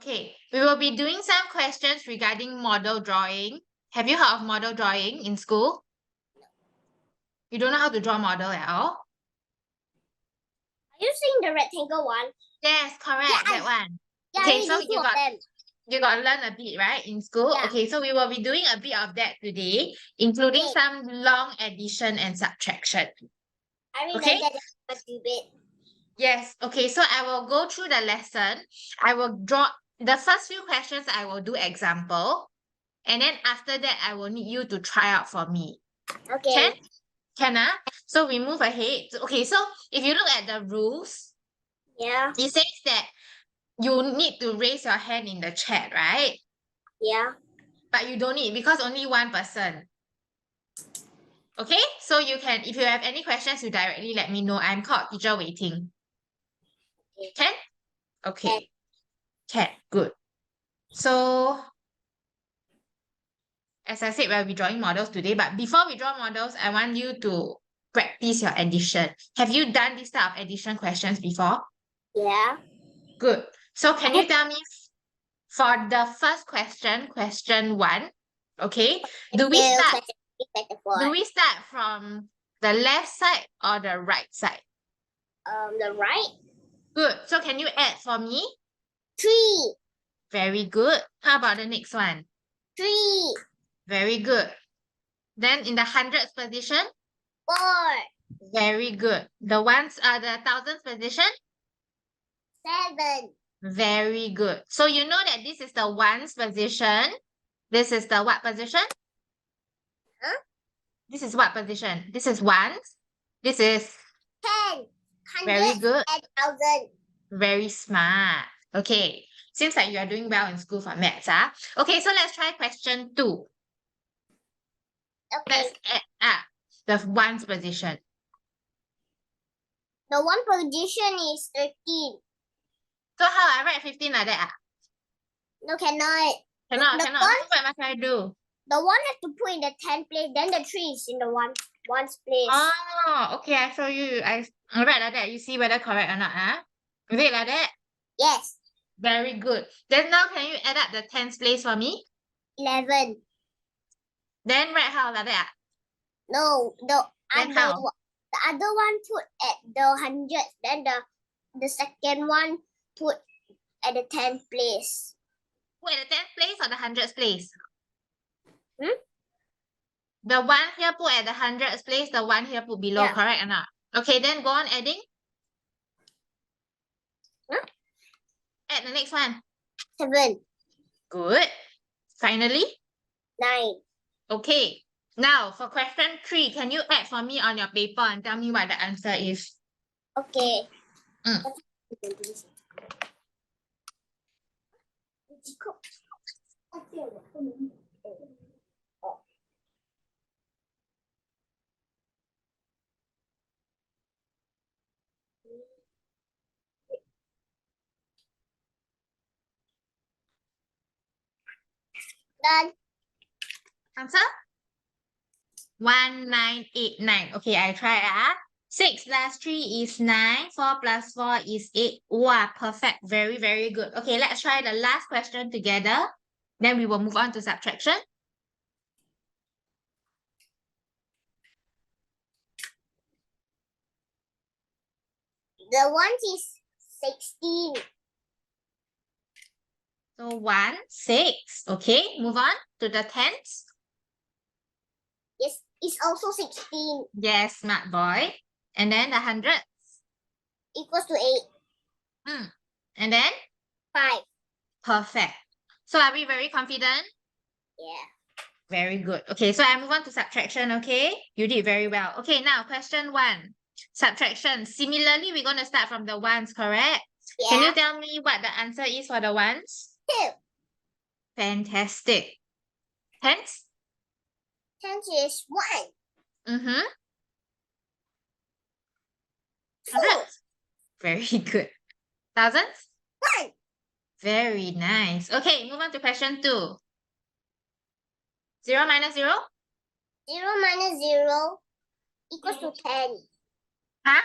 Okay, we will be doing some questions regarding model drawing. Have you heard of model drawing in school? You don't know how to draw model at all? Are you seeing the rectangle one? Yes, correct, that one. Yeah, Okay, I so do two of them. you got to learn a bit, right, in school? Yeah. Okay, so we will be doing a bit of that today, including Okay. some long addition and subtraction. I already Okay? learned that a bit. Yes, okay, so I will go through the lesson. I will draw the first few questions, I will do example. And then after that, I will need you to try out for me. Okay. Can? Can, ah? So we move ahead. Okay, so if you look at the rules, Yeah. it says that you need to raise your hand in the chat, right? Yeah. But you don't need because only one person. Okay, so you can, if you have any questions, you directly let me know. I'm called teacher waiting. Okay. Can? Okay. Can. Good. So, as I said, we'll be drawing models today. But before we draw models, I want you to practice your addition. Have you done this type of addition questions before? Yeah. Good. So can you tell me for the first question, question 1, okay, do we start from the left side or the right side? The right. Good. So can you add for me? 3. Very good. How about the next one? 3. Very good. Then in the hundreds position? 4. Very good. The thousands position? 7. Very good. So you know that this is the ones position. This is the what position? Huh? This is what position? This is ones. This is 10. very good. And 1,000. Very smart. Okay. Seems like you are doing well in school for maths, huh? Okay, so let's try question 2. Okay. Let's add up the ones position. The one position is 13. So how I write 15 like that? No, cannot. Cannot. The So one, what must I do? the one has to put in the 10th place, then the 3 is in the one's place. Oh, okay. I show you. I write like that. You see whether correct or not, huh? Is it like that? Yes. Very good. Then now can you add up the 10th place for me? 11. Then write how like that? No, Then how? The other one put at the hundreds, then the second one put at the 10th place. Wait, the 10th place or the 100th place? Hmm? The one here put at the 100th place, the one here put below, Yeah. correct or not? Okay, then go on adding. Huh? Add the next one. 7. Good. Finally? 9. Okay. Now, for question 3, can you add for me on your paper and tell me what the answer is? Okay. Done. Answer? 1989. Okay, I try. 6 plus 3 is 9. 4 plus 4 is 8. Wow, perfect. Very, very good. Okay, let's try the last question together. Then we will move on to subtraction. The one is 16. So 1, 6. Okay, move on to the tens. Yes, it's also 16. Yes, smart boy. And then the hundreds. Equals to 8. And then? 5. Perfect. So are we very confident? Yeah. Very good. Okay, so I move on to subtraction, okay? You did very well. Okay, now question 1. Subtraction. Similarly, we're going to start from the ones, correct? Yeah. Can you tell me what the answer is for the ones? 2. Fantastic. Tens? 10 is 1. Mm-hmm. 4. Hundreds? Very good. Thousands? 1. Very nice. Okay, move on to question 2. 0 minus 0? 0 minus 0 equals to 10. Huh?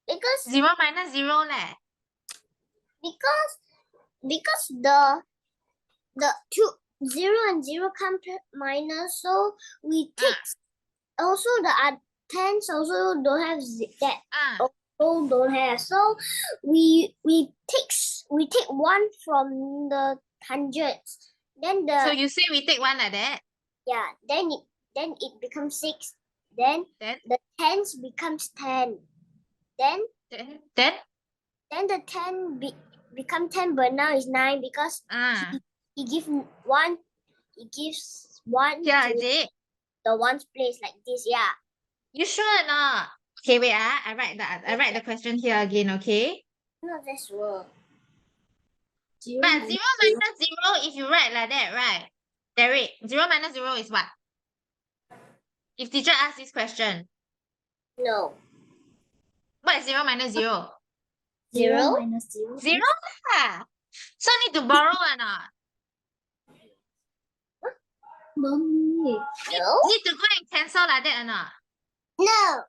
Because 0 minus 0 leh. because because the 0 and 0 come minus, so we take also the tens also don't have that also don't have. So we take 1 from the hundreds. Then So the you say we take 1 like that? yeah, then it becomes 6. Then Then the tens becomes 10. Then the 10 become 10, but now it's 9 because he gives 1. He gives 1 yeah, to is it? the ones place like this. Yeah. You sure or not? Okay, wait, I write the question here again, okay? Not this one. But 0 minus 0, if you write like that, right? Derek, 0 minus 0 is what? If teacher asks this question, No. what is 0 minus 0? 0 minus 0. 0 lah. So need to borrow or not? Mommy. No. Need to go and cancel like that or not? No.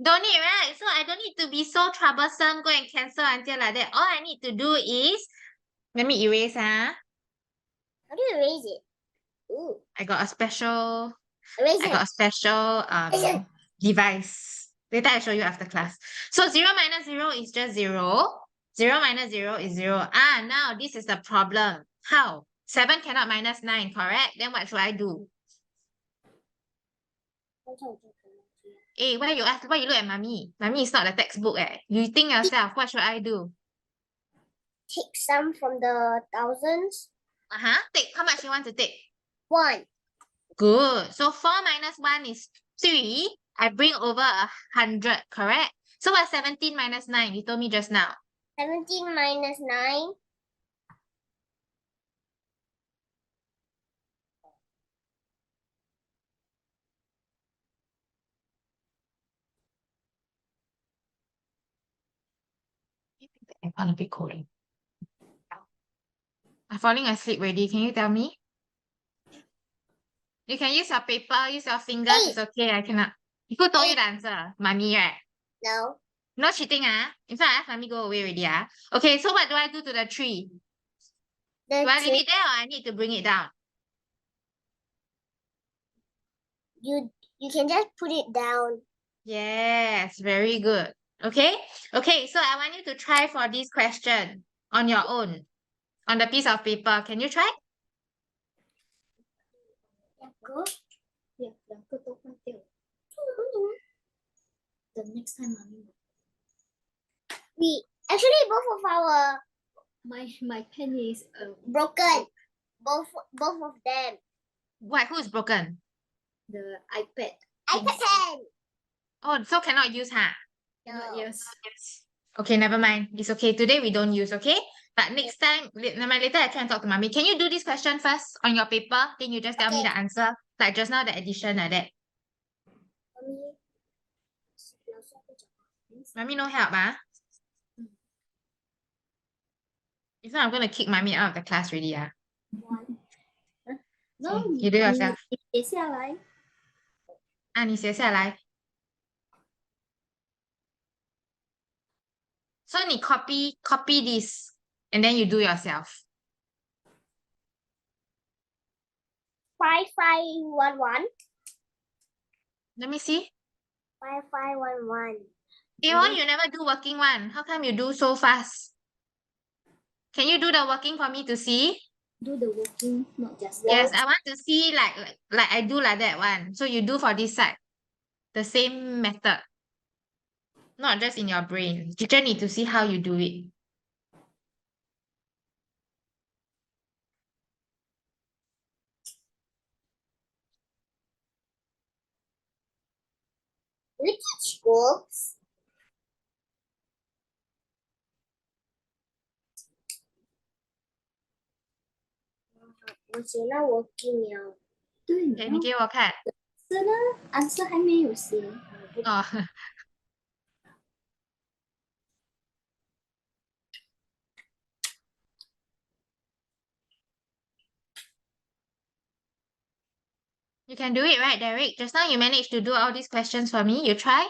Don't need, right? So I don't need to be so troublesome, go and cancel until like that. All I need to do is, let me erase, How do you erase it? Ooh. I got a special Erase it. device. Later I show you after class. So 0 minus 0 is just 0. 0 minus 0 is 0. Now this is the problem. How? 7 cannot minus 9, correct? Then what should I do? Hey, why you look at mommy? Mommy is not the textbook, eh? You think yourself, what should I do? Take some from the thousands. Take, how much you want to take? 1. Good. So 4 minus 1 is 3. I bring over 100, correct? So what's 17 minus 9? You told me just now. 17 minus 9. I'm gonna be calling. I'm falling asleep already. Can you tell me? You can use your paper, use your fingers. It's okay. I cannot. Who told you the answer? Mommy, right? No. No cheating, In fact, I asked mommy go away already, Okay, so what do I do to the tree? The Do I leave tree, it there or I need to bring it down? you can just put it down. Yes, very good. Okay? Okay, so I want you to try for this question on your own, on the piece of paper. Can you try? Go. Yeah, 两个都坏掉了。The next time, mommy. We actually both of our My pen is broken. Both of them. What? Who is broken? the iPad. iPad pen. Oh, so cannot use, Cannot No. use. Okay, never mind. It's okay. Today we don't use, okay? But next time, never mind, later I try and talk to mommy. Can you do this question first on your paper? Then you just tell me Okay. the answer. Like just now, the addition like that. Mommy, no help, If not, I'm going to kick mommy out of the class already, One. No. Okay, you do yourself. 你写下来。你写下来。So 你 copy this, and then you do yourself. 5511. Let me see. 5511. You never do working one. How come you do so fast? Can you do the working for me to see? Do the working, not just Yes, I want to see like I do like that one. So you do for this side. The same method. Not just in your brain. Teacher need to see how you do it. We teach books.我写了 working 了。对，Okay, 你给我看。是呢，answer 还没有写。哦。You can do it, right, Derek? Just now you managed to do all these questions for me. You try?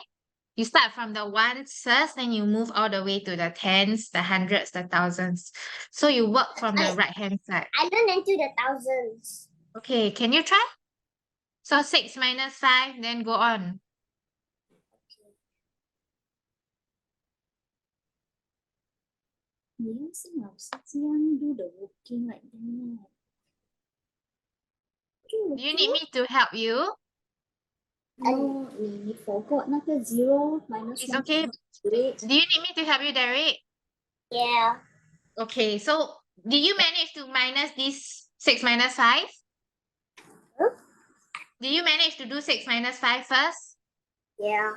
You start from the ones first, then you move all the way to the tens, the hundreds, the thousands. So you work from the right-hand side. I learned into the thousands. Okay, can you try? So 6 minus 5, then go on. Nếu xin học sinh Giang do the working like that. Do you need me to help you? No, 你 forgot 那个 zero minus It's one. okay. Wait, Do you need me to help you, Derek? Yeah. Okay, so did you manage to minus this 6 minus 5? Huh? Did you manage to do 6 minus 5 first? Yeah.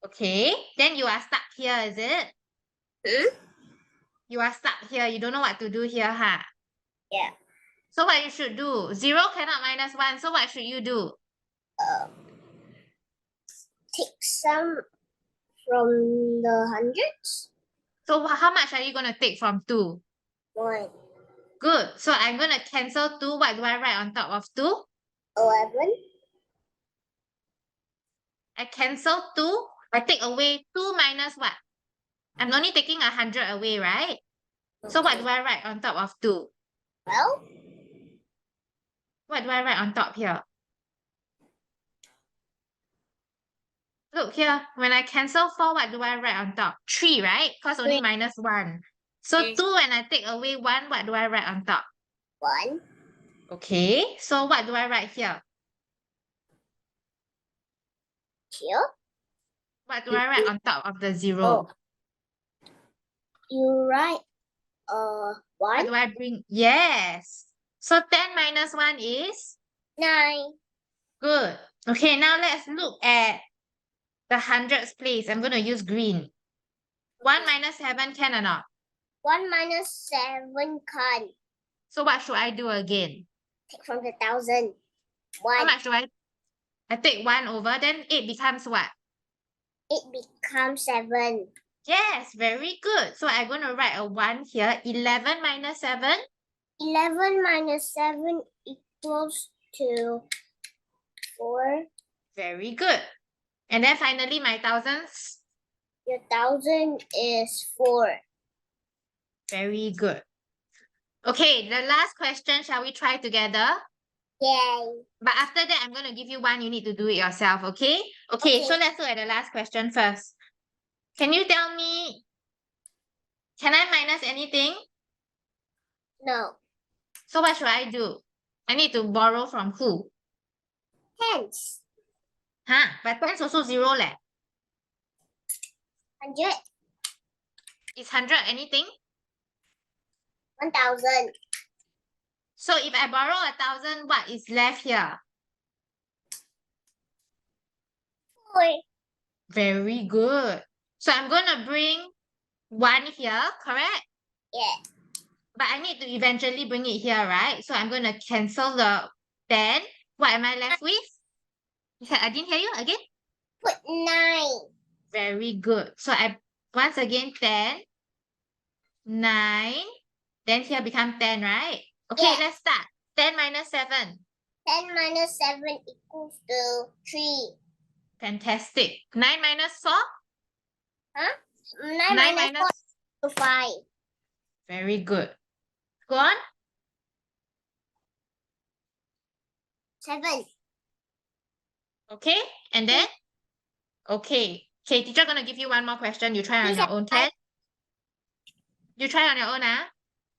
Okay, then you are stuck here, is it? You are stuck here. You don't know what to do here, huh? Yeah. So what you should do? 0 cannot minus 1. So what should you do? Take some from the hundreds. So how much are you going to take from 2? 1, Good. So I'm going to cancel 2. What do I write on top of 2? 11. I cancel 2. I take away 2 minus what? I'm only taking 100 away, right? So what do I write on top of 2? 12. What do I write on top here? Look here, when I cancel 4, what do I write on top? 3, right? Because only minus 1. So 2, when I take away 1, what do I write on top? 1. Okay, so what do I write here? Here. What do I write on top of the 0? Oh. You write What 1. do I bring? Yes. So 10 minus 1 is? 9. Good. Okay, now let's look at the hundreds place. I'm going to use green. 1 minus 7 can or not? 1 minus 7 can. So what should I do again? Take from the 1,000. How 1. much do I take 1 over, then 8 becomes what? It becomes 7. Yes, very good. So I'm going to write a 1 here. 11 minus 7? 11 minus 7 equals to 4. Very good. And then finally, my thousands? Your 1,000 is 4. Very good. Okay, the last question, shall we try together? Yay. But after that, I'm going to give you one. You need to do it yourself, okay? Okay, so Okay. let's look at the last question first. Can you tell me, can I minus anything? No. So what should I do? I need to borrow from who? Tens. Huh? But tens also 0 leh. 100. Is 100 anything? 1,000. So if I borrow 1,000, what is left here? 4. Very good. So I'm going to bring 1 here, correct? Yeah. But I need to eventually bring it here, right? So I'm going to cancel the 10. What am I left with? I didn't hear you again. Put 9. Very good. So I once again 10, 9, then here become 10, right? Okay, Yeah. let's start. 10 minus 7. 10 minus 7 equals to 3. Fantastic. 9 minus 4? Huh? 9 9 minus 4 minus... to 5. Very good. Go on. 7. Okay, and then? Okay. Okay, teacher gonna give you one more question. You try on your own, can? You try on your own, ah?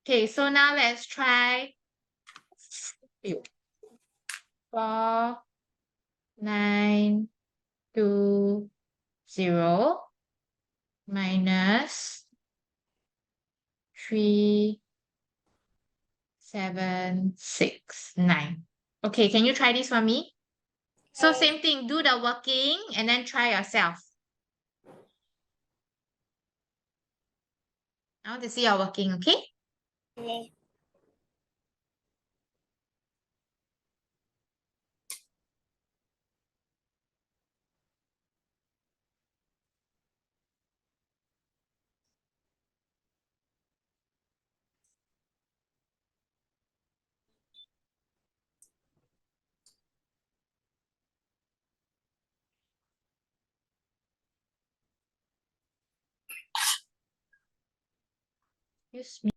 Okay, so now let's try 4, 9, 2, 0 minus 3, 7, 6, 9. Okay, can you try this for me? So Okay. same thing, do the working and then try yourself. I want to see your working, okay? Okay. Use me.